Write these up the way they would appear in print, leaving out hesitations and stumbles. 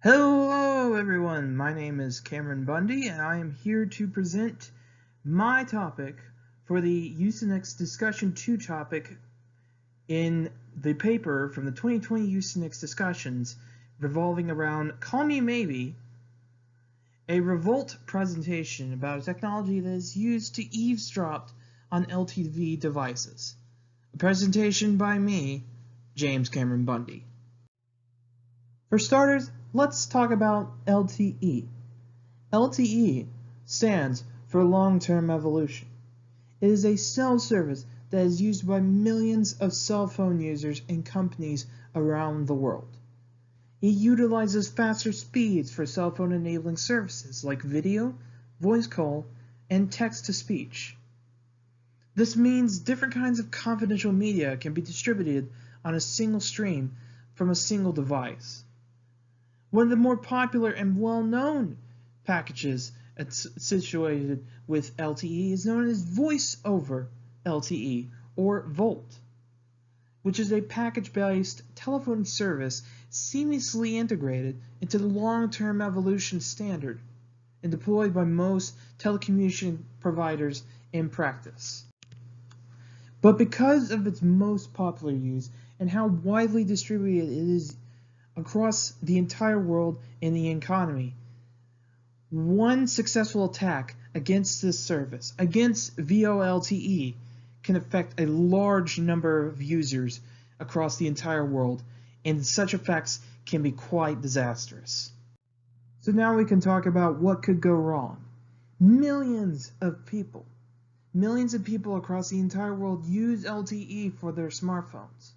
Hello everyone, my name is Cameron Bundy and I am here to present my topic for the Usenix Discussion 2 topic in the paper from the 2020 Usenix Discussions revolving around Call Me Maybe, a ReVoLTE presentation about a technology that is used to eavesdrop on LTV devices. A presentation by me, James Cameron Bundy. For starters, let's talk about LTE. LTE stands for long-term evolution. It is a cell service that is used by millions of cell phone users and companies around the world. It utilizes faster speeds for cell phone enabling services like video, voice call, and text-to-speech. This means different kinds of confidential media can be distributed on a single stream from a single device. One of the more popular and well-known packages situated with LTE is known as Voice over LTE, or VoLTE, which is a package-based telephone service seamlessly integrated into the long-term evolution standard and deployed by most telecommunication providers in practice. But because of its most popular use and how widely distributed it is across the entire world and the economy, one successful attack against this service, against VoLTE, can affect a large number of users across the entire world, and such effects can be quite disastrous. So now we can talk about what could go wrong. Millions of people across the entire world use LTE for their smartphones.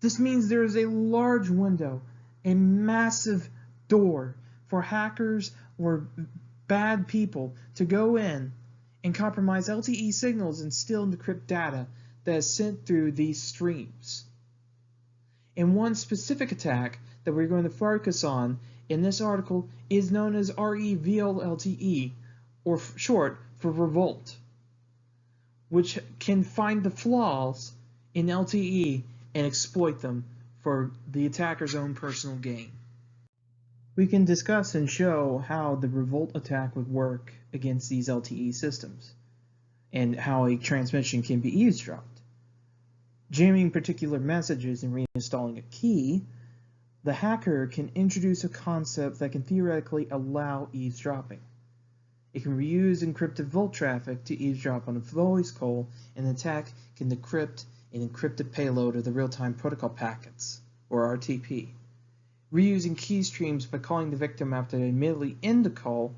This means there is a large window, a massive door for hackers or bad people to go in and compromise LTE signals and steal and decrypt data that is sent through these streams. And one specific attack that we're going to focus on in this article is known as ReVoLTE, or short for ReVoLTE, which can find the flaws in LTE and exploit them for the attacker's own personal gain. We can discuss and show how the ReVoLTE attack would work against these LTE systems, and how a transmission can be eavesdropped. Jamming particular messages and reinstalling a key, the hacker can introduce a concept that can theoretically allow eavesdropping. It can reuse encrypted VoLTE traffic to eavesdrop on a voice call, and the attack can decrypt an encrypted payload of the real-time protocol packets, or RTP. Reusing key streams by calling the victim after they immediately end the call.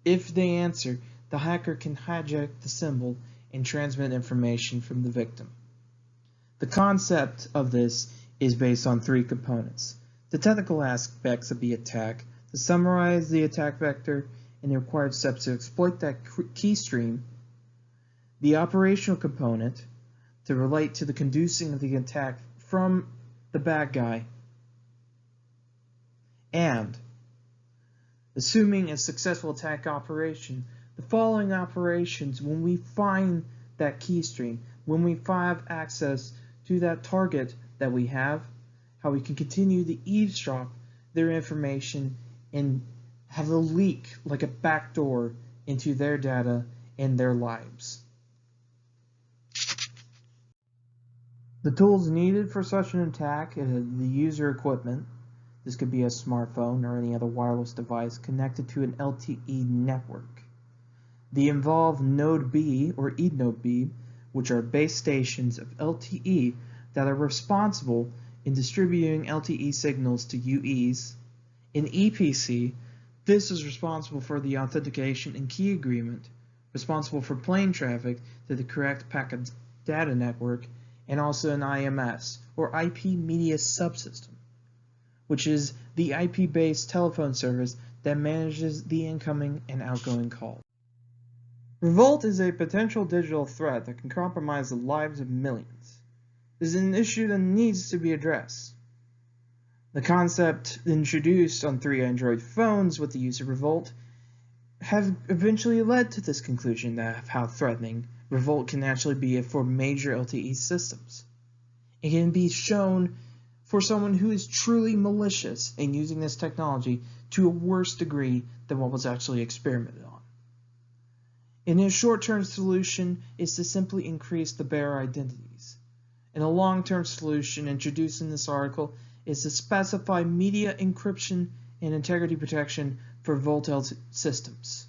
If they answer, the hacker can hijack the symbol and transmit information from the victim. The concept of this is based on three components: the technical aspects of the attack, to summarize the attack vector and the required steps to exploit that key stream, the operational component, to relate to the conducing of the attack from the bad guy, and, assuming a successful attack operation, the following operations when we find that key stream, when we have access to that target that we have, how we can continue to eavesdrop their information and have a leak like a backdoor into their data and their lives. The tools needed for such an attack is the user equipment. This could be a smartphone or any other wireless device connected to an LTE network. The involved Node B or eNode B, which are base stations of LTE that are responsible in distributing LTE signals to UEs. In EPC, this is responsible for the authentication and key agreement, responsible for plane traffic to the correct packet data network, and also an IMS, or IP Media Subsystem, which is the IP-based telephone service that manages the incoming and outgoing calls. ReVoLTE is a potential digital threat that can compromise the lives of millions. This is an issue that needs to be addressed. The concept introduced on 3 Android phones with the use of ReVoLTE have eventually led to this conclusion of how threatening ReVoLTE can actually be for major LTE systems. It can be shown for someone who is truly malicious in using this technology to a worse degree than what was actually experimented on. And a short-term solution is to simply increase the bearer identities. And a long-term solution introduced in this article is to specify media encryption and integrity protection for ReVoLTE systems.